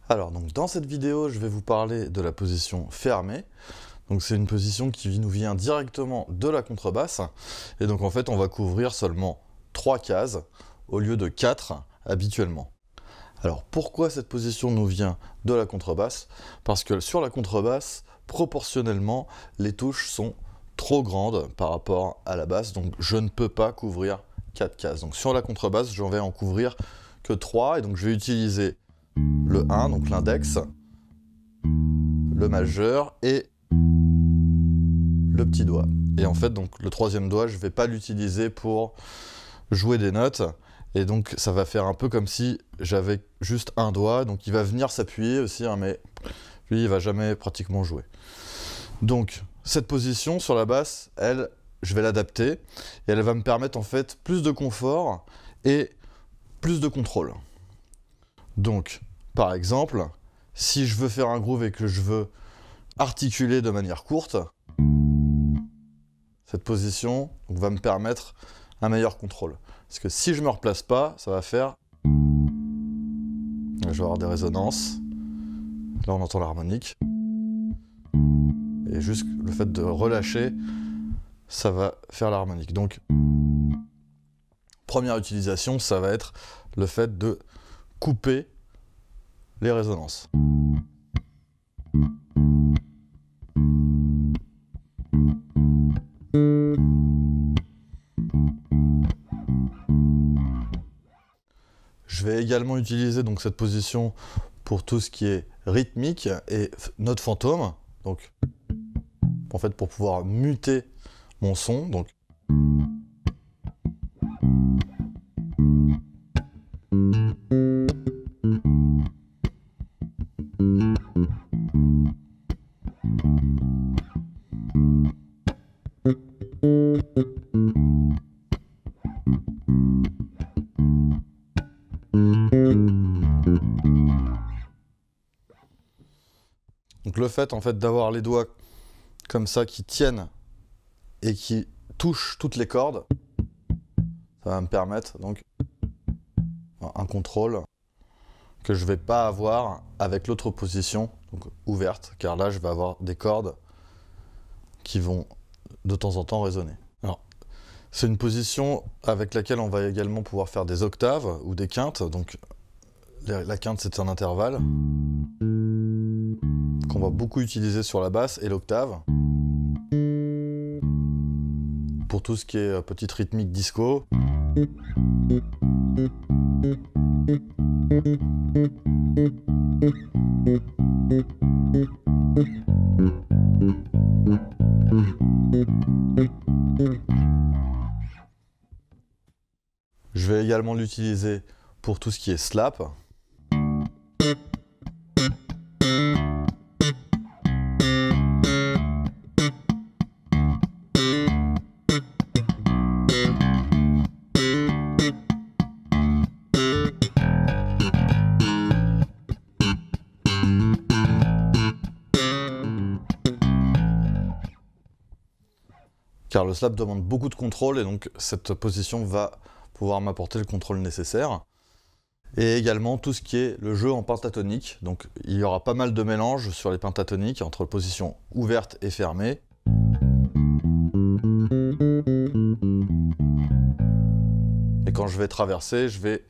Alors, donc, dans cette vidéo, je vais vous parler de la position fermée. Donc, c'est une position qui nous vient directement de la contrebasse. Et donc, en fait, on va couvrir seulement 3 cases au lieu de 4 habituellement. Alors, pourquoi cette position nous vient de la contrebasse? Parce que sur la contrebasse, proportionnellement, les touches sont trop grandes par rapport à la basse. Donc, je ne peux pas couvrir 4 cases. Donc, sur la contrebasse, j'en vais en couvrir que 3. Et donc, je vais utiliser le 1, donc l'index, le majeur et le petit doigt. Et en fait, donc, le troisième doigt, je ne vais pas l'utiliser pour jouer des notes. Et donc, ça va faire un peu comme si j'avais juste un doigt. Donc, il va venir s'appuyer aussi, hein, mais lui, il ne va jamais pratiquement jouer. Donc, cette position sur la basse, elle, je vais l'adapter. Et elle va me permettre, en fait, plus de confort et plus de contrôle. Donc, par exemple, si je veux faire un groove et que je veux articuler de manière courte, cette position va me permettre un meilleur contrôle. Parce que si je ne me replace pas, ça va faire... Je vais avoir des résonances. Là, on entend l'harmonique. Et juste le fait de relâcher, ça va faire l'harmonique. Donc, première utilisation, ça va être le fait de couper les résonances. Je vais également utiliser donc cette position pour tout ce qui est rythmique et notes fantômes. Donc, en fait, pour pouvoir muter mon son. Donc, le fait en fait d'avoir les doigts comme ça qui tiennent et qui touchent toutes les cordes, ça va me permettre donc un contrôle que je ne vais pas avoir avec l'autre position, donc ouverte, car là je vais avoir des cordes qui vont de temps en temps résonner. Alors, c'est une position avec laquelle on va également pouvoir faire des octaves ou des quintes. Donc la quinte, c'est un intervalle qu'on va beaucoup utiliser sur la basse, et l'octave pour tout ce qui est petite rythmique disco. Je vais également l'utiliser pour tout ce qui est slap. Car le slap demande beaucoup de contrôle et donc cette position va pouvoir m'apporter le contrôle nécessaire. Et également tout ce qui est le jeu en pentatonique. Donc il y aura pas mal de mélanges sur les pentatoniques entre position ouverte et fermée. Et quand je vais traverser, je vais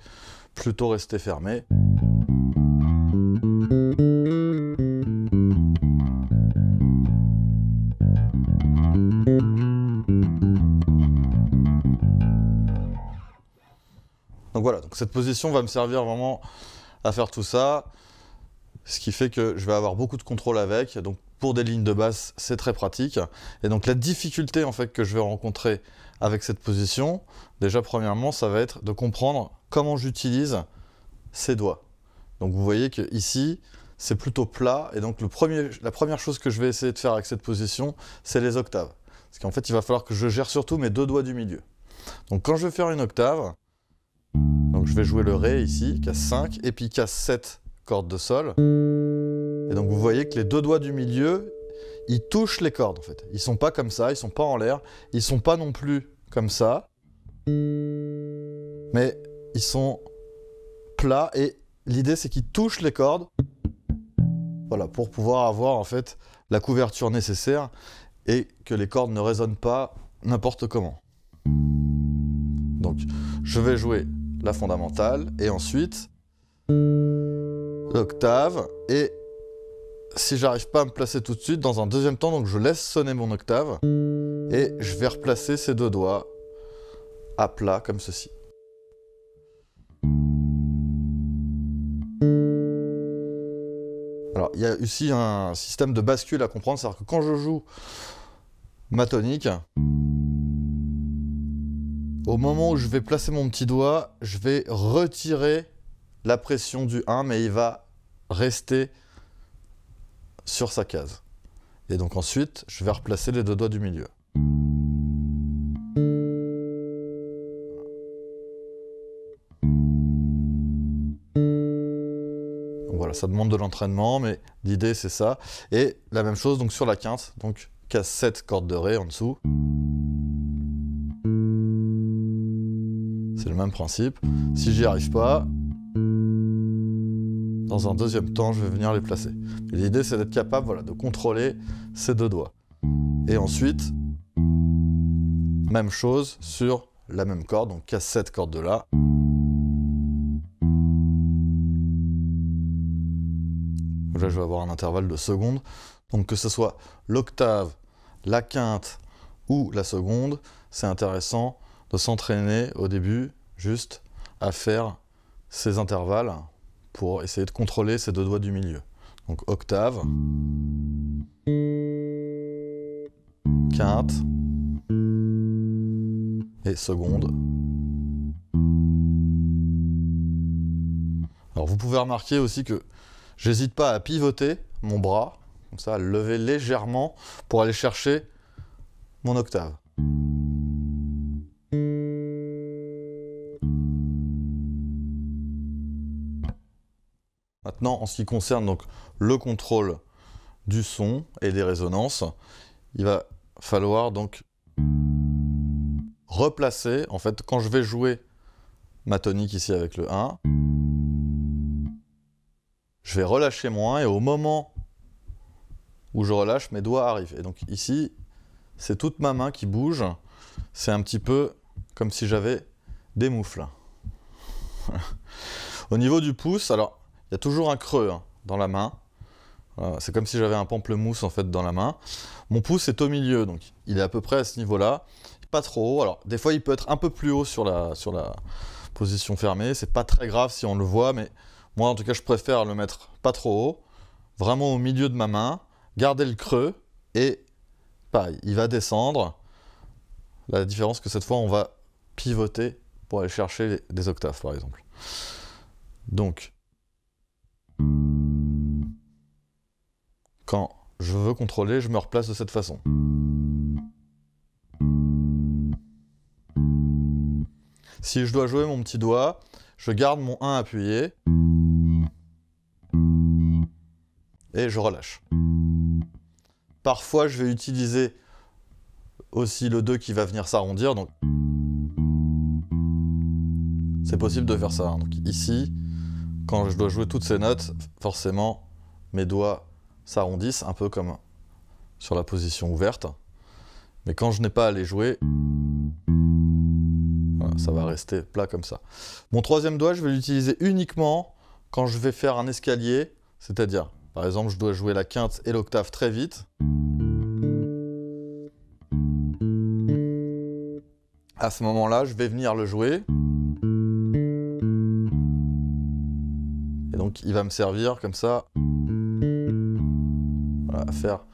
plutôt rester fermé. Donc voilà, donc cette position va me servir vraiment à faire tout ça, ce qui fait que je vais avoir beaucoup de contrôle avec. Donc pour des lignes de basse, c'est très pratique. Et donc la difficulté en fait que je vais rencontrer avec cette position, déjà premièrement, ça va être de comprendre comment j'utilise ces doigts. Donc vous voyez que ici, c'est plutôt plat, et donc la première chose que je vais essayer de faire avec cette position, c'est les octaves. Parce qu'en fait, il va falloir que je gère surtout mes deux doigts du milieu. Donc quand je vais faire une octave, donc je vais jouer le Ré ici, casse 5, et puis casse 7, corde de Sol. Et donc vous voyez que les deux doigts du milieu, ils touchent les cordes en fait. Ils sont pas comme ça, ils sont pas en l'air, ils sont pas non plus comme ça, mais ils sont plats, et l'idée c'est qu'ils touchent les cordes Voilà, pour pouvoir avoir en fait la couverture nécessaire et que les cordes ne résonnent pas n'importe comment. Donc, je vais jouer la fondamentale et ensuite l'octave. Et si j'arrive pas à me placer tout de suite, dans un deuxième temps, donc je laisse sonner mon octave et je vais replacer ces deux doigts à plat comme ceci. Alors, il y a aussi un système de bascule à comprendre, c'est-à-dire que quand je joue ma tonique, au moment où je vais placer mon petit doigt, je vais retirer la pression du 1, mais il va rester sur sa case. Et donc ensuite, je vais replacer les deux doigts du milieu. Voilà, ça demande de l'entraînement, mais l'idée c'est ça. Et la même chose donc sur la quinte, donc casse 7 cordes de Ré en dessous. C'est le même principe. Si j'y arrive pas, dans un deuxième temps, je vais venir les placer. L'idée c'est d'être capable, voilà, de contrôler ces deux doigts. Et ensuite, même chose sur la même corde, donc casse 7 cordes de La. Là, je vais avoir un intervalle de secondes. Donc que ce soit l'octave, la quinte ou la seconde, c'est intéressant de s'entraîner au début juste à faire ces intervalles pour essayer de contrôler ces deux doigts du milieu. Donc octave, quinte et seconde. Alors vous pouvez remarquer aussi que j'hésite pas à pivoter mon bras, comme ça, à le lever légèrement pour aller chercher mon octave. Maintenant, en ce qui concerne donc le contrôle du son et des résonances, il va falloir donc replacer, en fait, quand je vais jouer ma tonique ici avec le 1, je vais relâcher mon 1 et au moment où je relâche, mes doigts arrivent. Et donc ici, c'est toute ma main qui bouge. C'est un petit peu comme si j'avais des moufles. Au niveau du pouce, alors, il y a toujours un creux dans la main. C'est comme si j'avais un pamplemousse en fait dans la main. Mon pouce est au milieu, donc il est à peu près à ce niveau-là. Pas trop haut. Alors, des fois, il peut être un peu plus haut sur la position fermée. C'est pas très grave si on le voit, mais moi, en tout cas, je préfère le mettre pas trop haut. Vraiment au milieu de ma main. Garder le creux et pareil, il va descendre. La différence que cette fois, on va pivoter pour aller chercher des octaves, par exemple. Donc, quand je veux contrôler, je me replace de cette façon. Si je dois jouer mon petit doigt, je garde mon 1 appuyé et je relâche. Parfois, je vais utiliser aussi le 2 qui va venir s'arrondir, donc c'est possible de faire ça. Donc ici, quand je dois jouer toutes ces notes, forcément, mes doigts s'arrondissent, un peu comme sur la position ouverte. Mais quand je n'ai pas à les jouer, voilà, ça va rester plat comme ça. Mon troisième doigt, je vais l'utiliser uniquement quand je vais faire un escalier, c'est-à-dire, par exemple, je dois jouer la quinte et l'octave très vite. À ce moment-là, je vais venir le jouer. Et donc, il va me servir comme ça, voilà, à faire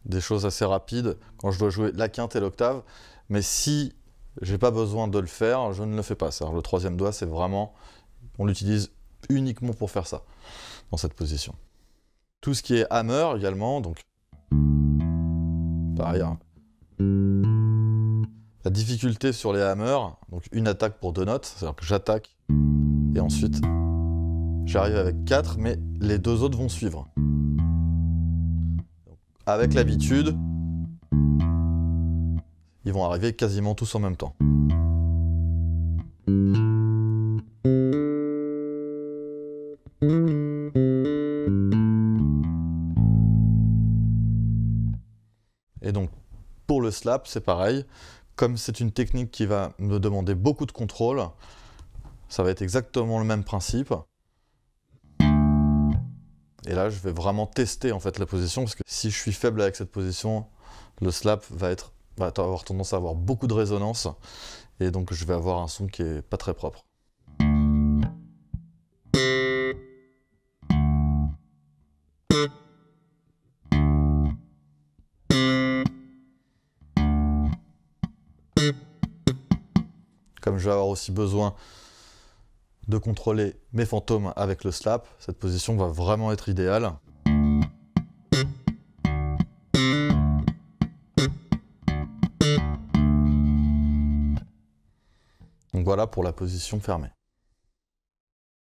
des choses assez rapides quand je dois jouer la quinte et l'octave. Mais si j'ai pas besoin de le faire, je ne le fais pas. Le troisième doigt, c'est vraiment, on l'utilise uniquement pour faire ça, dans cette position. Tout ce qui est hammer également, donc pareil. La difficulté sur les hammers, donc une attaque pour 2 notes, c'est-à-dire que j'attaque et ensuite j'arrive avec 4, mais les 2 autres vont suivre. Avec l'habitude, ils vont arriver quasiment tous en même temps. Et donc pour le slap, c'est pareil. Comme c'est une technique qui va me demander beaucoup de contrôle, ça va être exactement le même principe. Et là, je vais vraiment tester en fait la position, parce que si je suis faible avec cette position, le slap va avoir tendance à avoir beaucoup de résonance, et donc je vais avoir un son qui est pas très propre. Comme je vais avoir aussi besoin de contrôler mes fantômes avec le slap, cette position va vraiment être idéale. Donc voilà pour la position fermée.